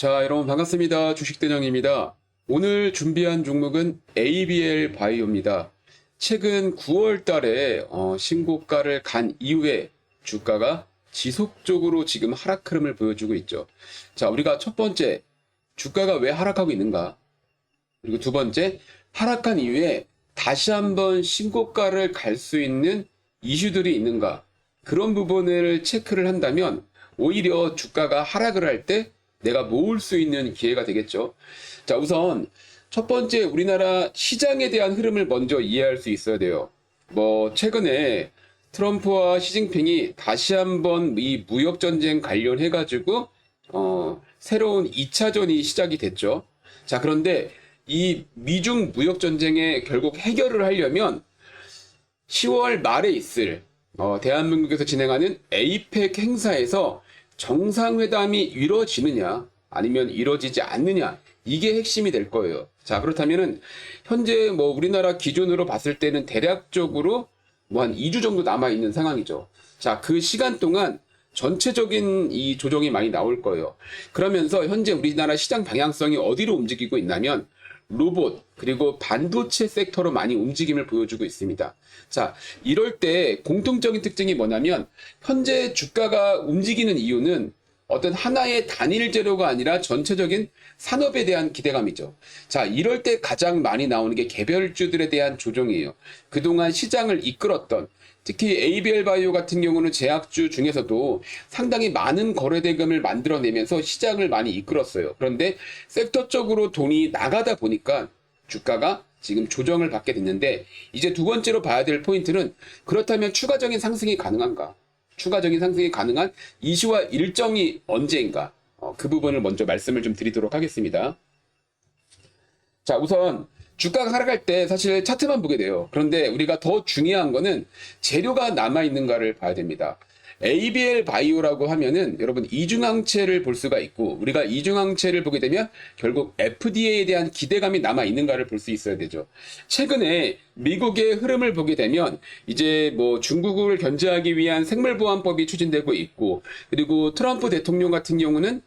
자, 여러분 반갑습니다. 주식대장입니다. 오늘 준비한 종목은 ABL 바이오입니다. 최근 9월 달에 신고가를 간 이후에 주가가 지속적으로 지금 하락 흐름을 보여주고 있죠. 자, 우리가 첫 번째, 주가가 왜 하락하고 있는가? 그리고 두 번째, 하락한 이후에 다시 한번 신고가를 갈 수 있는 이슈들이 있는가? 그런 부분을 체크를 한다면 오히려 주가가 하락을 할 때 내가 모을 수 있는 기회가 되겠죠. 자, 우선 첫 번째 우리나라 시장에 대한 흐름을 먼저 이해할 수 있어야 돼요. 최근에 트럼프와 시진핑이 다시 한번 이 무역전쟁 관련해가지고 새로운 2차전이 시작이 됐죠. 자, 그런데 이 미중 무역전쟁에 결국 해결을 하려면 10월 말에 있을 대한민국에서 진행하는 APEC 행사에서 정상회담이 이루어지느냐 아니면 이루어지지 않느냐, 이게 핵심이 될 거예요. 자, 그렇다면은 현재 우리나라 기준으로 봤을 때는 대략적으로 한 2주 정도 남아 있는 상황이죠. 자, 그 시간 동안 전체적인 이 조정이 많이 나올 거예요. 그러면서 현재 우리나라 시장 방향성이 어디로 움직이고 있냐면 로봇 그리고 반도체 섹터로 많이 움직임을 보여주고 있습니다. 자, 이럴 때 공통적인 특징이 뭐냐면 현재 주가가 움직이는 이유는 어떤 하나의 단일 재료가 아니라 전체적인 산업에 대한 기대감이죠. 자, 이럴 때 가장 많이 나오는 게 개별주들에 대한 조정이에요. 그동안 시장을 이끌었던, 특히 ABL 바이오 같은 경우는 제약주 중에서도 상당히 많은 거래대금을 만들어내면서 시장을 많이 이끌었어요. 그런데 섹터적으로 돈이 나가다 보니까 주가가 지금 조정을 받게 됐는데, 이제 두 번째로 봐야 될 포인트는 그렇다면 추가적인 상승이 가능한가? 추가적인 상승이 가능한 이슈와 일정이 언제인가? 그 부분을 먼저 말씀을 좀 드리도록 하겠습니다. 자, 우선 주가가 하락할 때 사실 차트만 보게 돼요. 그런데 우리가 더 중요한 거는 재료가 남아있는가를 봐야 됩니다. ABL 바이오라고 하면은 여러분 이중항체를 볼 수가 있고, 우리가 이중항체를 보게 되면 결국 FDA에 대한 기대감이 남아있는가를 볼 수 있어야 되죠. 최근에 미국의 흐름을 보게 되면 이제 중국을 견제하기 위한 생물보안법이 추진되고 있고, 그리고 트럼프 대통령 같은 경우는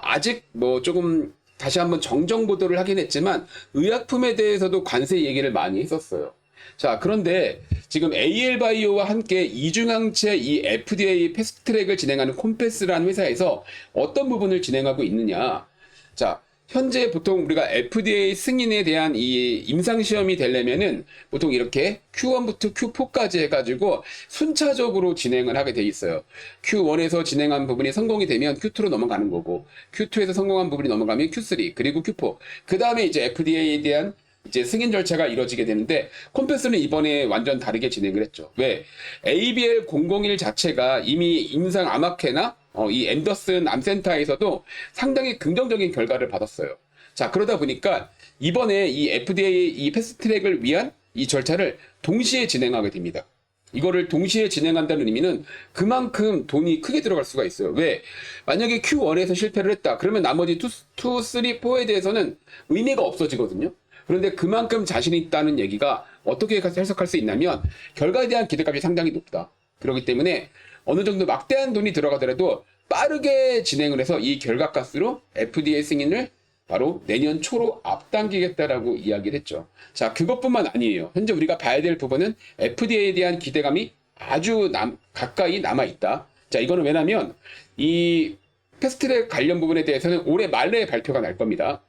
아직 조금 다시 한번 정정 보도를 하긴 했지만 의약품에 대해서도 관세 얘기를 많이 했었어요. 자, 그런데 지금 AL 바이오와 함께 이중항체 이 FDA 패스트트랙을 진행하는 콤패스라는 회사에서 어떤 부분을 진행하고 있느냐. 자, 현재 보통 우리가 FDA 승인에 대한 이 임상시험이 되려면은 보통 이렇게 Q1부터 Q4까지 해가지고 순차적으로 진행을 하게 돼 있어요. Q1에서 진행한 부분이 성공이 되면 Q2로 넘어가는 거고, Q2에서 성공한 부분이 넘어가면 Q3, 그리고 Q4. 그 다음에 이제 FDA에 대한 이제 승인 절차가 이루어지게 되는데, 콤패스는 이번에 완전 다르게 진행을 했죠. 왜? ABL001 자체가 이미 임상 암학회나 이 앤더슨 암센터에서도 상당히 긍정적인 결과를 받았어요. 자, 그러다 보니까 이번에 이 FDA 이 패스트트랙을 위한 이 절차를 동시에 진행하게 됩니다. 이거를 동시에 진행한다는 의미는 그만큼 돈이 크게 들어갈 수가 있어요. 왜? 만약에 Q1에서 실패를 했다. 그러면 나머지 2, 3, 4에 대해서는 의미가 없어지거든요. 그런데 그만큼 자신이 있다는 얘기가 어떻게 해석할 수 있냐면 결과에 대한 기대감이 상당히 높다. 그렇기 때문에 어느 정도 막대한 돈이 들어가더라도 빠르게 진행을 해서 이 결과값으로 FDA 승인을 바로 내년 초로 앞당기겠다라고 이야기를 했죠. 자, 그것뿐만 아니에요. 현재 우리가 봐야 될 부분은 FDA에 대한 기대감이 아주 가까이 남아있다. 자, 이거는 왜냐면 이 패스트트랙 관련 부분에 대해서는 올해 말내에 발표가 날 겁니다.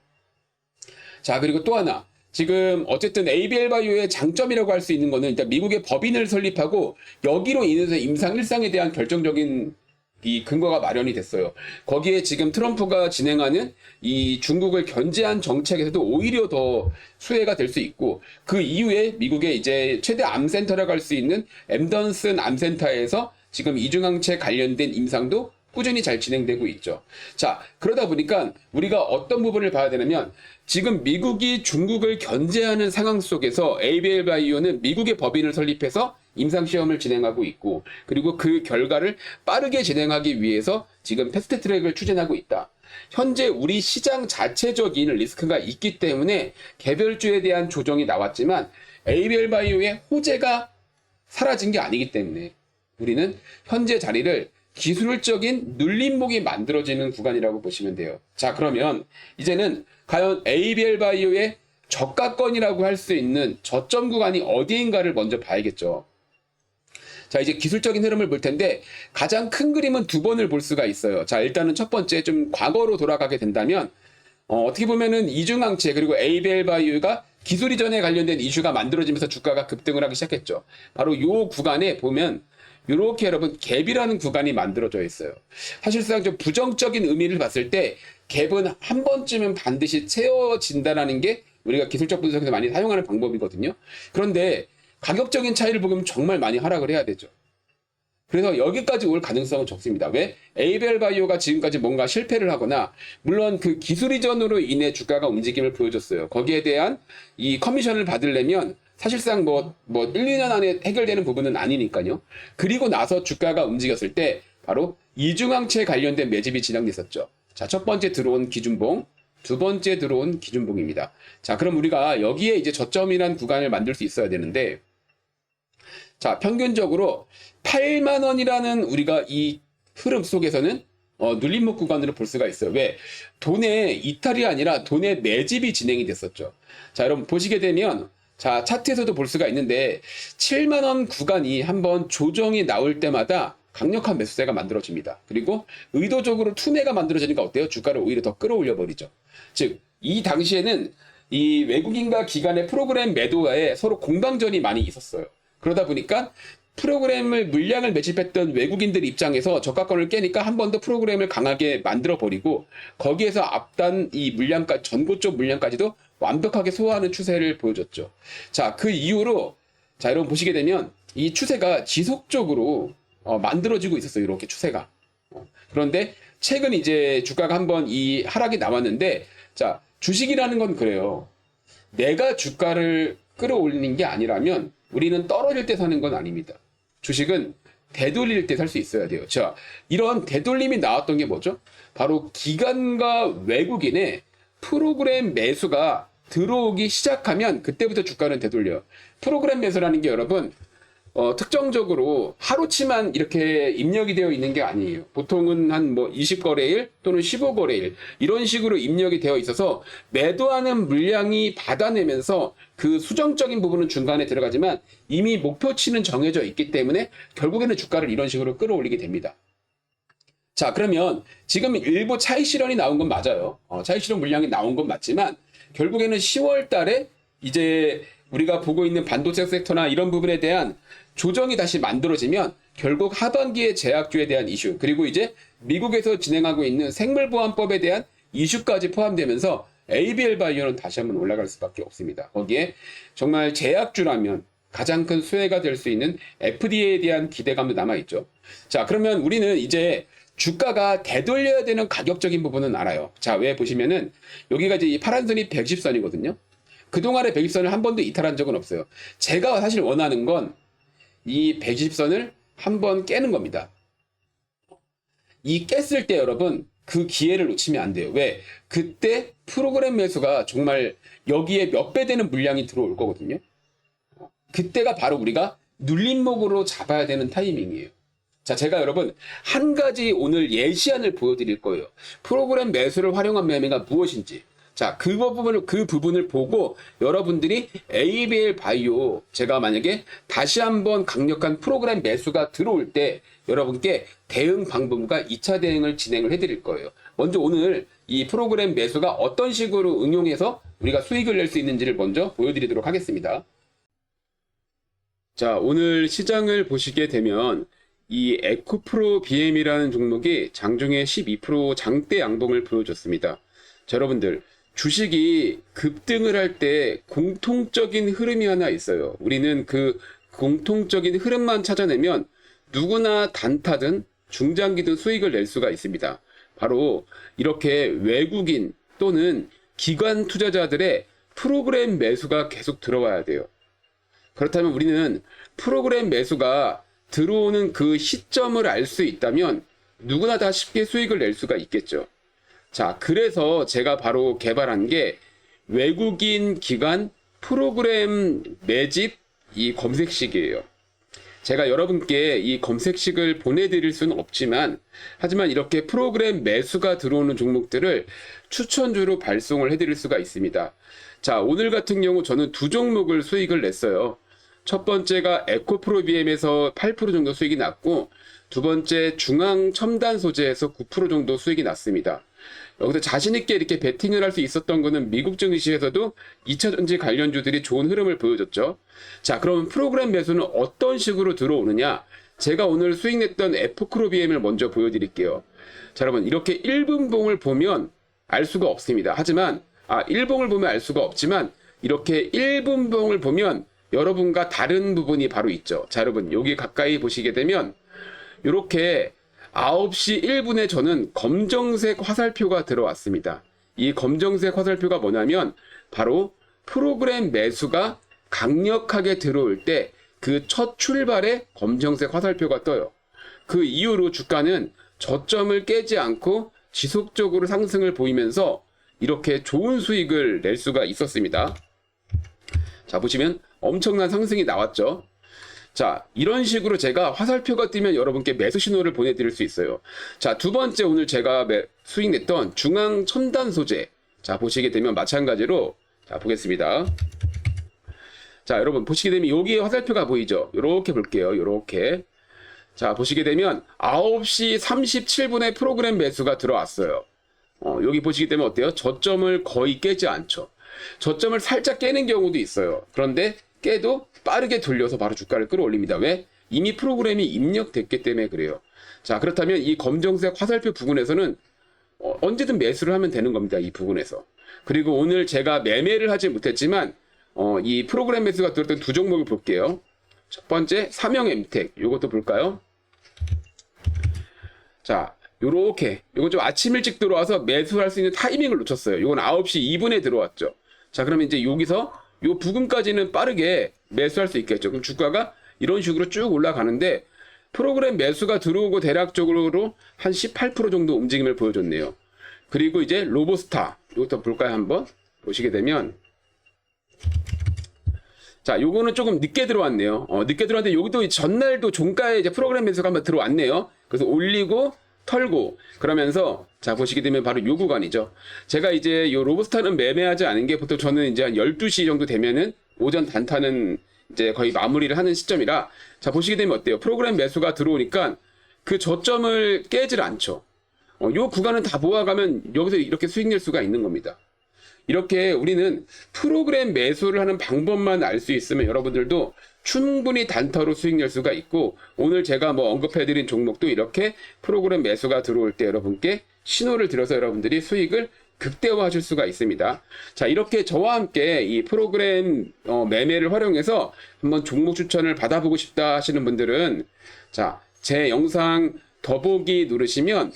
자, 그리고 또 하나. 지금 어쨌든 ABL 바이오의 장점이라고 할 수 있는 거는 일단 미국의 법인을 설립하고 여기로 인해서 임상 일상에 대한 결정적인 이 근거가 마련이 됐어요. 거기에 지금 트럼프가 진행하는 이 중국을 견제한 정책에서도 오히려 더 수혜가 될 수 있고, 그 이후에 미국의 이제 최대 암센터라고 할 수 있는 앤더슨 암센터에서 지금 이중항체 관련된 임상도 꾸준히 잘 진행되고 있죠. 자, 그러다 보니까 우리가 어떤 부분을 봐야 되냐면 지금 미국이 중국을 견제하는 상황 속에서 ABL 바이오는 미국의 법인을 설립해서 임상시험을 진행하고 있고, 그리고 그 결과를 빠르게 진행하기 위해서 지금 패스트트랙을 추진하고 있다. 현재 우리 시장 자체적인 리스크가 있기 때문에 개별주에 대한 조정이 나왔지만 ABL 바이오의 호재가 사라진 게 아니기 때문에 우리는 현재 자리를 기술적인 눌림목이 만들어지는 구간이라고 보시면 돼요. 자, 그러면 이제는 과연 ABL 바이오의 저가권이라고 할 수 있는 저점 구간이 어디인가를 먼저 봐야겠죠. 자, 이제 기술적인 흐름을 볼 텐데 가장 큰 그림은 두 번을 볼 수가 있어요. 자, 일단은 첫 번째 좀 과거로 돌아가게 된다면 어떻게 보면은 이중항체 그리고 ABL 바이오가 기술 이전에 관련된 이슈가 만들어지면서 주가가 급등을 하기 시작했죠. 바로 이 구간에 보면 이렇게 여러분 갭이라는 구간이 만들어져 있어요. 사실상 좀 부정적인 의미를 봤을 때 갭은 한 번쯤은 반드시 채워진다라는 게 우리가 기술적 분석에서 많이 사용하는 방법이거든요. 그런데 가격적인 차이를 보면 정말 많이 하락을 해야 되죠. 그래서 여기까지 올 가능성은 적습니다. 왜? ABL 바이오가 지금까지 뭔가 실패를 하거나 물론 그 기술 이전으로 인해 주가가 움직임을 보여줬어요. 거기에 대한 이 커미션을 받으려면 사실상 뭐 1, 2년 안에 해결되는 부분은 아니니까요. 그리고 나서 주가가 움직였을 때 바로 이중항체 관련된 매집이 진행됐었죠. 자, 첫 번째 들어온 기준봉, 두 번째 들어온 기준봉입니다. 자, 그럼 우리가 여기에 이제 저점이란 구간을 만들 수 있어야 되는데 자, 평균적으로 8만 원이라는 우리가 이 흐름 속에서는 눌림목 구간으로 볼 수가 있어요. 왜? 돈의 이탈이 아니라 돈의 매집이 진행이 됐었죠. 자, 여러분 보시게 되면 자, 차트에서도 볼 수가 있는데 7만 원 구간이 한번 조정이 나올 때마다 강력한 매수세가 만들어집니다. 그리고 의도적으로 투매가 만들어지니까 어때요? 주가를 오히려 더 끌어올려 버리죠. 즉, 이 당시에는 이 외국인과 기관의 프로그램 매도에 서로 공방전이 많이 있었어요. 그러다 보니까 프로그램을 물량을 매집했던 외국인들 입장에서 저가권을 깨니까 한 번 더 프로그램을 강하게 만들어 버리고 거기에서 앞단 이 물량까지 전고 쪽 물량까지도 완벽하게 소화하는 추세를 보여줬죠. 자, 그 이후로 자, 여러분 보시게 되면 이 추세가 지속적으로 만들어지고 있었어요. 이렇게 추세가. 그런데 최근 이제 주가가 한번 이 하락이 나왔는데 자, 주식이라는 건 그래요. 내가 주가를 끌어올리는 게 아니라면 우리는 떨어질 때 사는 건 아닙니다. 주식은 되돌릴 때 살 수 있어야 돼요. 자, 이런 되돌림이 나왔던 게 뭐죠? 바로 기관과 외국인의 프로그램 매수가 들어오기 시작하면 그때부터 주가는 되돌려요. 프로그램 매수라는 게 여러분 특정적으로 하루치만 이렇게 입력이 되어 있는 게 아니에요. 보통은 한 뭐 20거래일 또는 15거래일 이런 식으로 입력이 되어 있어서 매도하는 물량이 받아내면서 그 수정적인 부분은 중간에 들어가지만 이미 목표치는 정해져 있기 때문에 결국에는 주가를 이런 식으로 끌어올리게 됩니다. 자, 그러면 지금 일부 차익 실현이 나온 건 맞아요. 차익 실현 물량이 나온 건 맞지만 결국에는 10월 달에 이제 우리가 보고 있는 반도체 섹터나 이런 부분에 대한 조정이 다시 만들어지면 결국 하반기의 제약주에 대한 이슈 그리고 이제 미국에서 진행하고 있는 생물보안법에 대한 이슈까지 포함되면서 ABL 바이오는 다시 한번 올라갈 수밖에 없습니다. 거기에 정말 제약주라면 가장 큰 수혜가 될 수 있는 FDA에 대한 기대감도 남아있죠. 자, 그러면 우리는 이제 주가가 되돌려야 되는 가격적인 부분은 알아요. 자, 왜 보시면은 여기가 이제 이 파란 선이 110선이거든요. 그동안의 120선을 한 번도 이탈한 적은 없어요. 제가 사실 원하는 건 이 120선을 한번 깨는 겁니다. 이 깼을 때 여러분 그 기회를 놓치면 안 돼요. 왜? 그때 프로그램 매수가 정말 여기에 몇 배 되는 물량이 들어올 거거든요. 그때가 바로 우리가 눌림목으로 잡아야 되는 타이밍이에요. 자, 제가 여러분 한 가지 오늘 예시안을 보여드릴 거예요. 프로그램 매수를 활용한 매매가 무엇인지. 자, 그 부분을 보고 여러분들이 ABL 바이오 제가 만약에 다시 한번 강력한 프로그램 매수가 들어올 때 여러분께 대응 방법과 2차 대응을 진행을 해드릴 거예요. 먼저 오늘 이 프로그램 매수가 어떤 식으로 응용해서 우리가 수익을 낼 수 있는지를 먼저 보여드리도록 하겠습니다. 자, 오늘 시장을 보시게 되면 이 에코프로 BM이라는 종목이 장중에 12% 장대 양봉을 보여줬습니다. 자, 여러분들 주식이 급등을 할 때 공통적인 흐름이 하나 있어요. 우리는 그 공통적인 흐름만 찾아내면 누구나 단타든 중장기든 수익을 낼 수가 있습니다. 바로 이렇게 외국인 또는 기관 투자자들의 프로그램 매수가 계속 들어와야 돼요. 그렇다면 우리는 프로그램 매수가 들어오는 그 시점을 알 수 있다면 누구나 다 쉽게 수익을 낼 수가 있겠죠. 자, 그래서 제가 바로 개발한 게 외국인 기관 프로그램 매집 이 검색식이에요. 제가 여러분께 이 검색식을 보내드릴 수는 없지만, 하지만 이렇게 프로그램 매수가 들어오는 종목들을 추천주로 발송을 해드릴 수가 있습니다. 자, 오늘 같은 경우 저는 두 종목을 수익을 냈어요. 첫 번째가 에코프로비엠에서 8% 정도 수익이 났고, 두 번째 중앙 첨단 소재에서 9% 정도 수익이 났습니다. 여기서 자신있게 이렇게 베팅을 할 수 있었던 거는 미국 증시에서도 2차전지 관련주들이 좋은 흐름을 보여줬죠. 자, 그럼 프로그램 매수는 어떤 식으로 들어오느냐? 제가 오늘 수익 냈던 에코프로비엠을 먼저 보여드릴게요. 자, 여러분, 이렇게 1분봉을 보면 알 수가 없습니다. 하지만, 1봉을 보면 알 수가 없지만, 이렇게 1분봉을 보면 여러분과 다른 부분이 바로 있죠. 자, 여러분, 여기 가까이 보시게 되면, 이렇게 9시 1분에 저는 검정색 화살표가 들어왔습니다. 이 검정색 화살표가 뭐냐면 바로 프로그램 매수가 강력하게 들어올 때 그 첫 출발에 검정색 화살표가 떠요. 그 이후로 주가는 저점을 깨지 않고 지속적으로 상승을 보이면서 이렇게 좋은 수익을 낼 수가 있었습니다. 자, 보시면 엄청난 상승이 나왔죠. 자, 이런 식으로 제가 화살표가 뜨면 여러분께 매수 신호를 보내드릴 수 있어요. 자, 두 번째 오늘 제가 수익 냈던 중앙 첨단 소재. 자, 보시게 되면 마찬가지로, 자, 보겠습니다. 자, 여러분 보시게 되면 여기에 화살표가 보이죠? 요렇게 볼게요. 요렇게. 자, 보시게 되면 9시 37분에 프로그램 매수가 들어왔어요. 여기 보시게 되면 어때요? 저점을 거의 깨지 않죠. 저점을 살짝 깨는 경우도 있어요. 그런데 깨도 빠르게 돌려서 바로 주가를 끌어올립니다. 왜? 이미 프로그램이 입력됐기 때문에 그래요. 자, 그렇다면 이 검정색 화살표 부분에서는 언제든 매수를 하면 되는 겁니다. 이 부분에서. 그리고 오늘 제가 매매를 하지 못했지만 이 프로그램 매수가 들었던 두 종목을 볼게요. 첫 번째 삼형엠텍, 이것도 볼까요? 자, 요렇게 이건 좀 아침 일찍 들어와서 매수할 수 있는 타이밍을 놓쳤어요. 이건 9시 2분에 들어왔죠. 자, 그러면 이제 여기서 요 부근까지는 빠르게 매수할 수 있겠죠. 그럼 주가가 이런 식으로 쭉 올라가는데 프로그램 매수가 들어오고 대략적으로 한 18% 정도 움직임을 보여줬네요. 그리고 이제 로보스타, 이것도 볼까요? 한번 보시게 되면, 자, 요거는 조금 늦게 들어왔네요. 늦게 들어왔는데 여기도 전날도 종가에 이제 프로그램 매수가 한번 들어왔네요. 그래서 올리고 털고 그러면서, 자, 보시게 되면 바로 요 구간이죠. 제가 이제 요 로보스타는 매매하지 않은 게 보통 저는 이제 한 12시 정도 되면은 오전 단타는 이제 거의 마무리를 하는 시점이라, 자, 보시게 되면 어때요? 프로그램 매수가 들어오니까 그 저점을 깨질 않죠. 요 구간은 다 모아가면 여기서 이렇게 수익 낼 수가 있는 겁니다. 이렇게 우리는 프로그램 매수를 하는 방법만 알 수 있으면 여러분들도 충분히 단타로 수익 낼 수가 있고, 오늘 제가 언급해드린 종목도 이렇게 프로그램 매수가 들어올 때 여러분께 신호를 드려서 여러분들이 수익을 극대화하실 수가 있습니다. 자, 이렇게 저와 함께 이 프로그램 매매를 활용해서 한번 종목 추천을 받아보고 싶다 하시는 분들은, 자, 제 영상 더보기 누르시면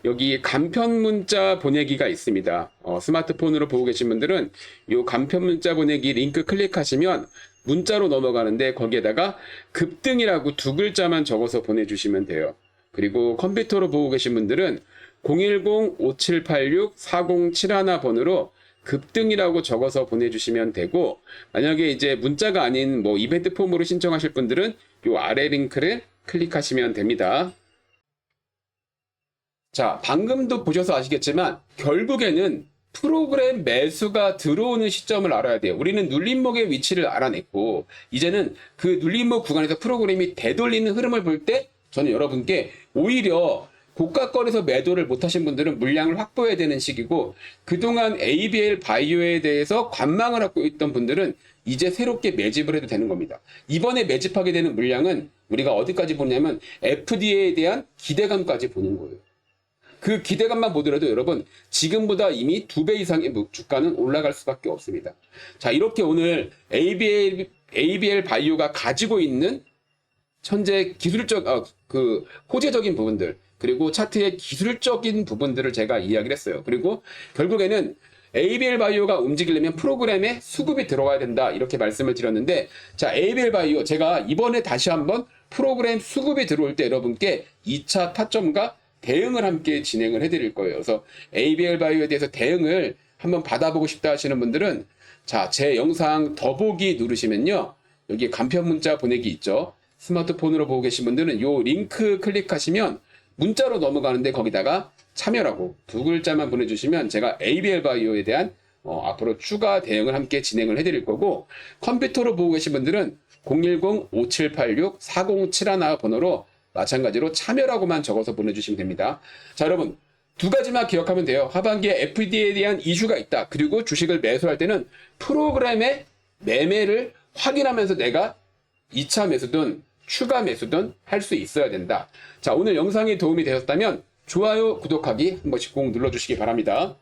여기 간편 문자 보내기가 있습니다. 스마트폰으로 보고 계신 분들은 이 간편 문자 보내기 링크 클릭하시면 문자로 넘어가는데 거기에다가 급등이라고 두 글자만 적어서 보내주시면 돼요. 그리고 컴퓨터로 보고 계신 분들은 010-5786-4071 번으로 급등이라고 적어서 보내주시면 되고, 만약에 이제 문자가 아닌 이벤트 폼으로 신청하실 분들은 이 아래 링크를 클릭하시면 됩니다. 자, 방금도 보셔서 아시겠지만 결국에는 프로그램 매수가 들어오는 시점을 알아야 돼요. 우리는 눌림목의 위치를 알아냈고, 이제는 그 눌림목 구간에서 프로그램이 되돌리는 흐름을 볼 때 저는 여러분께 오히려 고가권에서 매도를 못하신 분들은 물량을 확보해야 되는 시기고, 그동안 ABL 바이오에 대해서 관망을 하고 있던 분들은 이제 새롭게 매집을 해도 되는 겁니다. 이번에 매집하게 되는 물량은 우리가 어디까지 보냐면 FDA에 대한 기대감까지 보는 거예요. 그 기대감만 보더라도 여러분 지금보다 이미 2배 이상의 주가는 올라갈 수밖에 없습니다. 자, 이렇게 오늘 ABL 바이오가 가지고 있는 현재 기술적 호재적인 부분들, 그리고 차트의 기술적인 부분들을 제가 이야기를 했어요. 그리고 결국에는 ABL 바이오가 움직이려면 프로그램에 수급이 들어와야 된다, 이렇게 말씀을 드렸는데, 자, ABL 바이오 제가 이번에 다시 한번 프로그램 수급이 들어올 때 여러분께 2차 타점과 대응을 함께 진행을 해드릴 거예요. 그래서 ABL 바이오에 대해서 대응을 한번 받아보고 싶다 하시는 분들은, 자, 제 영상 더보기 누르시면요, 여기 간편 문자 보내기 있죠. 스마트폰으로 보고 계신 분들은 요 링크 클릭하시면 문자로 넘어가는데 거기다가 참여라고 두 글자만 보내주시면 제가 ABL 바이오에 대한 앞으로 추가 대응을 함께 진행을 해드릴 거고, 컴퓨터로 보고 계신 분들은 010-5786-4071 번호로 마찬가지로 참여라고만 적어서 보내주시면 됩니다. 자, 여러분 두 가지만 기억하면 돼요. 하반기에 FD에 대한 이슈가 있다. 그리고 주식을 매수할 때는 프로그램의 매매를 확인하면서 내가 2차 매수든 추가 매수든 할 수 있어야 된다. 자, 오늘 영상이 도움이 되었다면 좋아요, 구독하기 한 번씩 꼭 눌러주시기 바랍니다.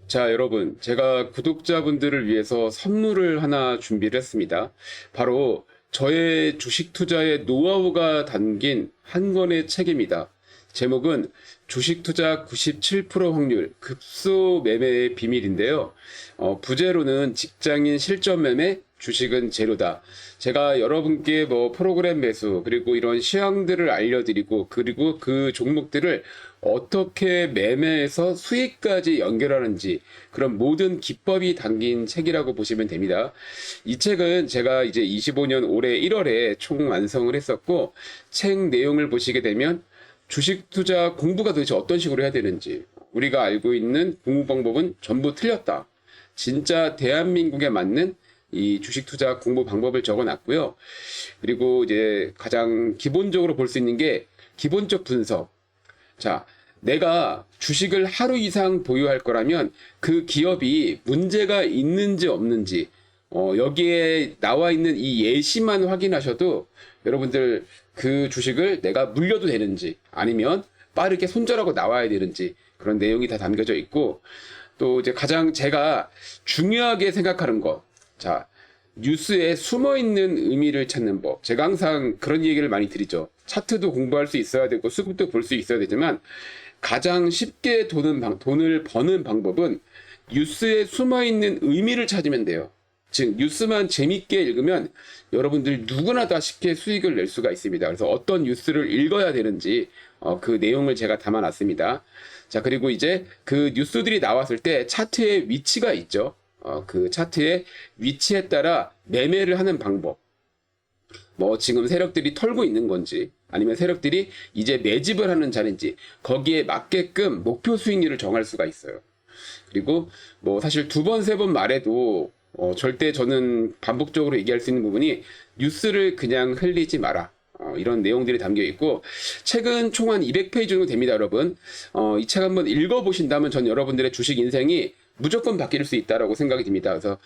자, 여러분, 제가 구독자분들을 위해서 선물을 하나 준비를 했습니다. 바로 저의 주식 투자의 노하우가 담긴 한 권의 책입니다. 제목은 주식 투자 97% 확률 급소 매매의 비밀인데요. 부제로는 직장인 실전 매매, 주식은 제로다. 제가 여러분께 프로그램 매수 그리고 이런 시황들을 알려드리고, 그리고 그 종목들을 어떻게 매매해서 수익까지 연결하는지, 그런 모든 기법이 담긴 책이라고 보시면 됩니다. 이 책은 제가 이제 25년 올해 1월에 총 완성을 했었고, 책 내용을 보시게 되면 주식 투자 공부가 도대체 어떤 식으로 해야 되는지, 우리가 알고 있는 공부 방법은 전부 틀렸다. 진짜 대한민국에 맞는 이 주식 투자 공부 방법을 적어 놨고요. 그리고 이제 가장 기본적으로 볼 수 있는 게 기본적 분석. 자, 내가 주식을 하루 이상 보유할 거라면 그 기업이 문제가 있는지 없는지, 여기에 나와 있는 이 예시만 확인하셔도 여러분들 그 주식을 내가 물려도 되는지, 아니면 빠르게 손절하고 나와야 되는지, 그런 내용이 다 담겨져 있고, 또 이제 가장 제가 중요하게 생각하는 것. 자, 뉴스에 숨어 있는 의미를 찾는 법. 제가 항상 그런 얘기를 많이 드리죠. 차트도 공부할 수 있어야 되고 수급도 볼 수 있어야 되지만, 가장 쉽게 돈을 버는 방법은 뉴스에 숨어 있는 의미를 찾으면 돼요. 즉, 뉴스만 재밌게 읽으면 여러분들 누구나 다 쉽게 수익을 낼 수가 있습니다. 그래서 어떤 뉴스를 읽어야 되는지 그 내용을 제가 담아놨습니다. 자, 그리고 이제 그 뉴스들이 나왔을 때 차트의 위치가 있죠. 그 차트의 위치에 따라 매매를 하는 방법. 지금 세력들이 털고 있는 건지, 아니면 세력들이 이제 매집을 하는 자리인지, 거기에 맞게끔 목표 수익률을 정할 수가 있어요. 그리고 사실 두 번, 세 번 말해도 절대 저는 반복적으로 얘기할 수 있는 부분이, 뉴스를 그냥 흘리지 마라. 이런 내용들이 담겨 있고, 책은 총 한 200페이지 정도 됩니다, 여러분. 이 책 한번 읽어보신다면 전 여러분들의 주식 인생이 무조건 바뀔 수 있다라고 생각이 듭니다. 그래서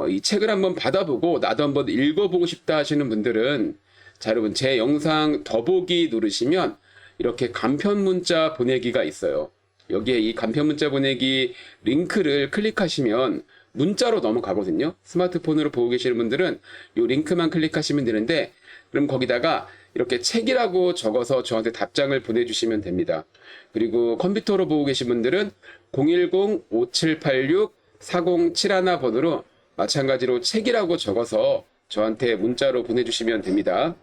이 책을 한번 받아보고 나도 한번 읽어보고 싶다 하시는 분들은, 자, 여러분 제 영상 더보기 누르시면 이렇게 간편 문자 보내기가 있어요. 여기에 이 간편 문자 보내기 링크를 클릭하시면 문자로 넘어가거든요. 스마트폰으로 보고 계시는 분들은 이 링크만 클릭하시면 되는데, 그럼 거기다가 이렇게 책이라고 적어서 저한테 답장을 보내주시면 됩니다. 그리고 컴퓨터로 보고 계신 분들은 010-5786-4071 번호로 마찬가지로 책이라고 적어서 저한테 문자로 보내주시면 됩니다.